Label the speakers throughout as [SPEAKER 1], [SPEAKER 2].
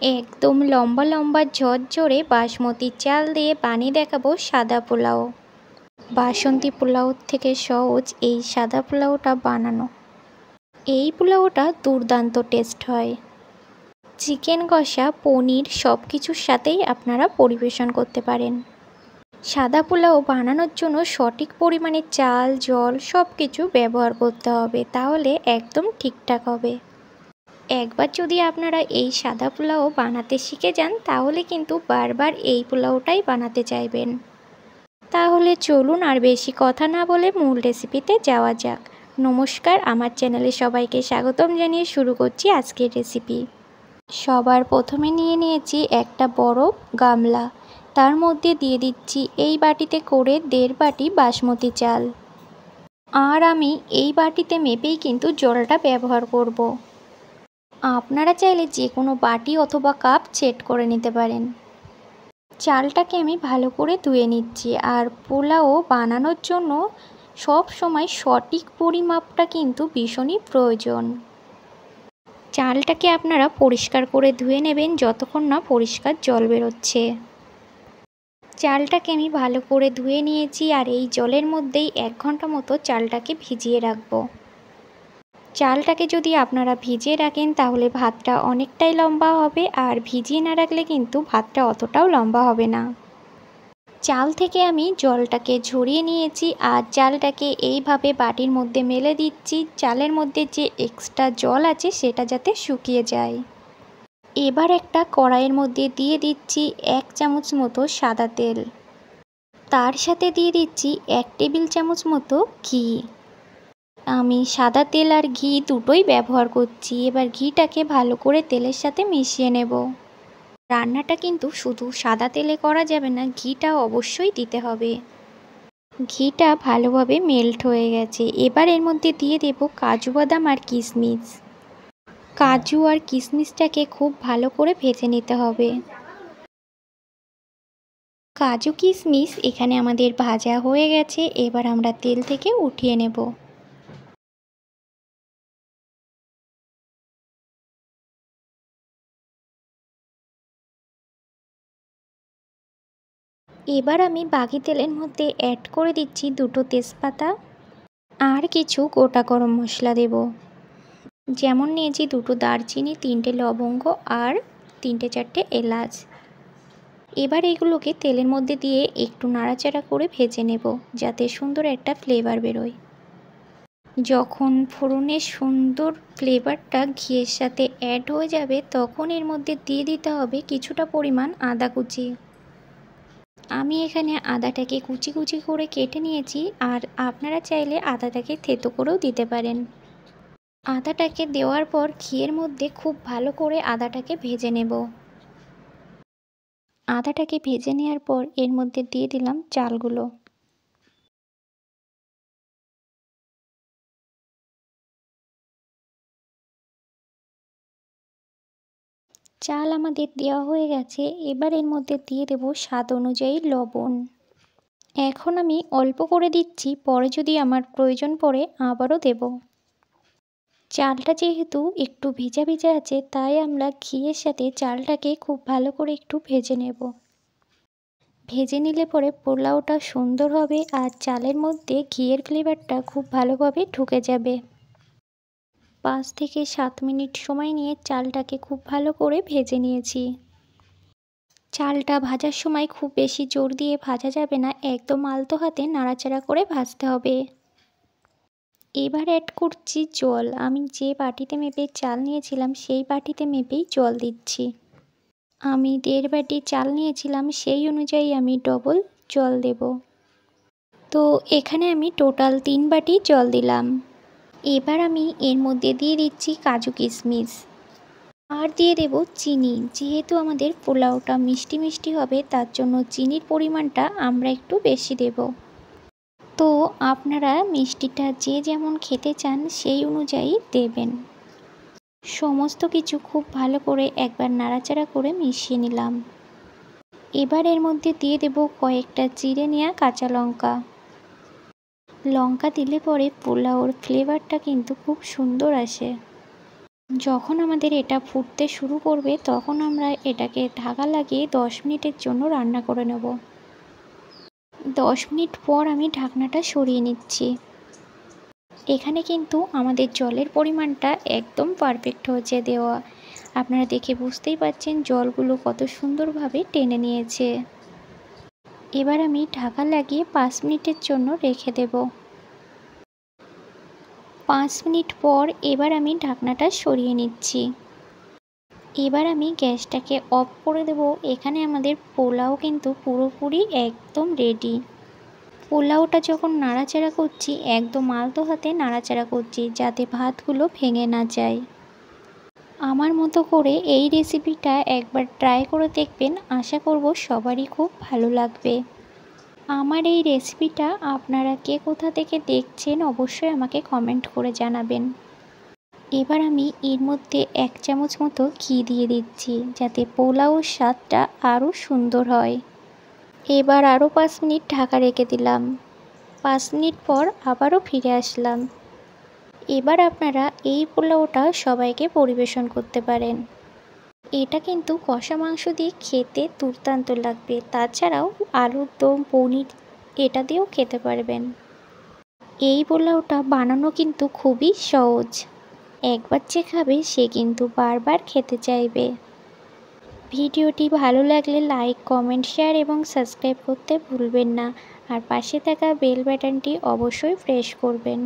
[SPEAKER 1] একদম লম্বা লম্বা ঝরঝরে বাসমতি চাল দিয়ে বানিয়ে দেখাবো সাদা পোলাও। বাসন্তী পোলাওর থেকে সহজ এই সাদা পোলাওটা বানানো। এই পোলাওটা দুর্দান্ত টেস্ট হয়। চিকেন কষা, পনির সব কিছুর সাথেই আপনারা পরিবেশন করতে পারেন। সাদা পোলাও বানানোর জন্য সঠিক পরিমাণে চাল, জল সব কিছু ব্যবহার করতে হবে, তাহলে একদম ঠিকঠাক হবে। একবার যদি আপনারা এই সাদা পোলাও বানাতে শিখে যান তাহলে কিন্তু বারবার এই পোলাওটাই বানাতে চাইবেন। তাহলে চলুন আর বেশি কথা না বলে মূল রেসিপিতে যাওয়া যাক। নমস্কার, আমার চ্যানেলে সবাইকে স্বাগতম জানিয়ে শুরু করছি আজকের রেসিপি। সবার প্রথমে নিয়ে নিয়েছি একটা বড় গামলা, তার মধ্যে দিয়ে দিচ্ছি এই বাটিতে করে 1.5 বাটি বাসমতি চাল। আর আমি এই বাটিতে মেপেই কিন্তু জলটা ব্যবহার করব। আপনারা চাইলে যে কোনো বাটি অথবা কাপ সেট করে নিতে পারেন। চালটাকে আমি ভালো করে ধুয়ে নিচ্ছি। আর পোলাও বানানোর জন্য সব সময় সঠিক পরিমাপটা কিন্তু ভীষণই প্রয়োজন। চালটাকে আপনারা পরিষ্কার করে ধুয়ে নেবেন যতক্ষণ না পরিষ্কার জল বেরোচ্ছে। চালটাকে আমি ভালো করে ধুয়ে নিয়েছি আর এই জলের মধ্যেই 1 ঘন্টা মতো চালটাকে ভিজিয়ে রাখবো। চালটাকে যদি আপনারা ভিজিয়ে রাখেন তাহলে ভাতটা অনেকটাই লম্বা হবে, আর ভিজিয়ে না রাখলে কিন্তু ভাতটা অতটাও লম্বা হবে না। চাল থেকে আমি জলটাকে ঝরিয়ে নিয়েছি আর চালটাকে এইভাবে বাটির মধ্যে মেলে দিচ্ছি, চালের মধ্যে যে এক্সট্রা জল আছে সেটা যাতে শুকিয়ে যায়। এবার একটা কড়াইয়ের মধ্যে দিয়ে দিচ্ছি 1 চামচ মতো সাদা তেল। তার সাথে দিয়ে দিচ্ছি 1 টেবিল চামচ মতো ঘি। আমি সাদা তেল আর ঘি দুটোই ব্যবহার করছি। এবার ঘিটাকে ভালো করে তেলের সাথে মিশিয়ে নেব। রান্নাটা কিন্তু শুধু সাদা তেলে করা যাবে না, ঘিটা অবশ্যই দিতে হবে। ঘিটা ভালোভাবে মেল্ট হয়ে গেছে। এবার এর মধ্যে দিয়ে দেব কাজু বাদাম আর কিশমিশ। কাজু আর কিশমিশটাকে খুব ভালো করে ভেজে নিতে হবে। কাজু কিশমিশ এখানে আমাদের ভাজা হয়ে গেছে। এবার আমরা তেল থেকে উঠিয়ে নেব। এবার আমি বাকি তেলের মধ্যে অ্যাড করে দিচ্ছি 2টো তেজপাতা আর কিছু গোটা গরম মশলা দেব। যেমন নিয়েছি 2টো দারচিনি, 3টে লবঙ্গ আর 3-4টে এলাচ। এবার এগুলোকে তেলের মধ্যে দিয়ে একটু নাড়াচাড়া করে ভেজে নেব যাতে সুন্দর একটা ফ্লেভার বেরোয়। যখন ফোড়নের সুন্দর ফ্লেভারটা ঘিয়ের সাথে অ্যাড হয়ে যাবে তখন এর মধ্যে দিয়ে দিতে হবে কিছুটা পরিমাণ আদা কুচি। আমি এখানে আদাটাকে কুচি কুচি করে কেটে নিয়েছি, আর আপনারা চাইলে আদাটাকে থেতো করেও দিতে পারেন। আদাটাকে দেওয়ার পর ঘিয়ের মধ্যে খুব ভালো করে আদাটাকে ভেজে নেব। আদাটাকে ভেজে নেওয়ার পর এর মধ্যে দিয়ে দিলাম চালগুলো। চাল আমাদের দেওয়া হয়ে গেছে। এবার এর মধ্যে দিয়ে দেব স্বাদ অনুযায়ী লবণ। এখন আমি অল্প করে দিচ্ছি, পরে যদি আমার প্রয়োজন পড়ে আবারও দেব। চালটা যেহেতু একটু ভিজা ভিজা আছে তাই আমরা ঘিয়ের সাথে চালটাকে খুব ভালো করে একটু ভেজে নেব। ভেজে নিলে পরে পোলাওটা সুন্দর হবে আর চালের মধ্যে ঘিয়ের ফ্লেভারটা খুব ভালোভাবে ঢুকে যাবে। 5 থেকে 7 মিনিট সময় নিয়ে চালটাকে খুব ভালো করে ভেজে নিয়েছি। চালটা ভাজার সময় খুব বেশি জোর দিয়ে ভাজা যাবে না, একদম আলতো হাতে নাড়াচাড়া করে ভাজতে হবে। এবার অ্যাড করছি জল। আমি যে বাটিতে মেপে চাল নিয়েছিলাম সেই বাটিতে মেপেই জল দিচ্ছি। আমি 1.5 বাটি চাল নিয়েছিলাম, সেই অনুযায়ী আমি ডবল জল দেব। তো এখানে আমি টোটাল 3 বাটি জল দিলাম। এবার আমি এর মধ্যে দিয়ে দিচ্ছি কাজু কিশমিশ আর দিয়ে দেব চিনি। যেহেতু আমাদের পোলাওটা মিষ্টি মিষ্টি হবে তার জন্য চিনির পরিমাণটা আমরা একটু বেশি দেব। তো আপনারা মিষ্টিটা যে যেমন খেতে চান সেই অনুযায়ী দেবেন। সমস্ত কিছু খুব ভালো করে একবার নাড়াচাড়া করে মিশিয়ে নিলাম। এবার এর মধ্যে দিয়ে দেব কয়েকটা চিড়ে নেওয়া কাঁচা লঙ্কা। লঙ্কা দিলে পরে পোলাওর ফ্লেভারটা কিন্তু খুব সুন্দর আসে। যখন আমাদের এটা ফুটতে শুরু করবে তখন আমরা এটাকে ঢাকা লাগিয়ে 10 মিনিটের জন্য রান্না করে নেব। 10 মিনিট পর আমি ঢাকনাটা সরিয়ে নিচ্ছি। এখানে কিন্তু আমাদের জলের পরিমাণটা একদম পারফেক্ট হচ্ছে দেওয়া। আপনারা দেখে বুঝতেই পারছেন জলগুলো কত সুন্দরভাবে টেনে নিয়েছে। এবার আমি ঢাকা লাগিয়ে 5 মিনিটের জন্য রেখে দেব। 5 মিনিট পর এবার আমি ঢাকনাটা সরিয়ে নিচ্ছি। এবার আমি গ্যাসটাকে অফ করে দেব। এখানে আমাদের পোলাও কিন্তু পুরোপুরি একদম রেডি। পোলাওটা যখন নাড়াচাড়া করছি একদম আলতো হাতে নাড়াচাড়া করছি যাতে ভাতগুলো ভেঙে না যায়। আমার মতো করে এই রেসিপিটা একবার ট্রাই করে দেখবেন, আশা করব সবারই খুব ভালো লাগবে। আমার এই রেসিপিটা আপনারা কে কোথা থেকে দেখছেন অবশ্যই আমাকে কমেন্ট করে জানাবেন। এবার আমি এর মধ্যে 1 চামচ মতো ঘি দিয়ে দিচ্ছি যাতে পোলাওর স্বাদটা আরও সুন্দর হয়। এবার আরও 5 মিনিট ঢাকা রেখে দিলাম। 5 মিনিট পর আবারও ফিরে আসলাম। এবার আপনারা এই পোলাওটা সবাইকে পরিবেশন করতে পারেন। এটা কিন্তু কষা মাংস দিয়ে খেতে দুর্দান্ত লাগবে। তাছাড়াও আলুর দম, পনির এটা দিয়েও খেতে পারবেন। এই পোলাওটা বানানো কিন্তু খুবই সহজ। একবার যে খাবে সে কিন্তু বারবার খেতে চাইবে। ভিডিওটি ভালো লাগলে লাইক, কমেন্ট, শেয়ার এবং সাবস্ক্রাইব করতে ভুলবেন না। আর পাশে থাকা বেল বাটনটি অবশ্যই প্রেস করবেন।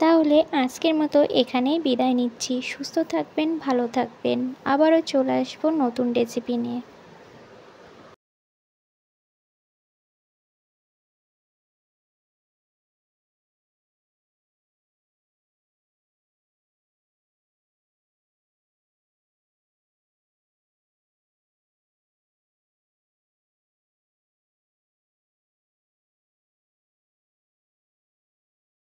[SPEAKER 1] তাহলে আজকের মতো এখানেই বিদায় নিচ্ছি। সুস্থ থাকবেন, ভালো থাকবেন। আবারও চলে আসবো নতুন রেসিপি নিয়ে।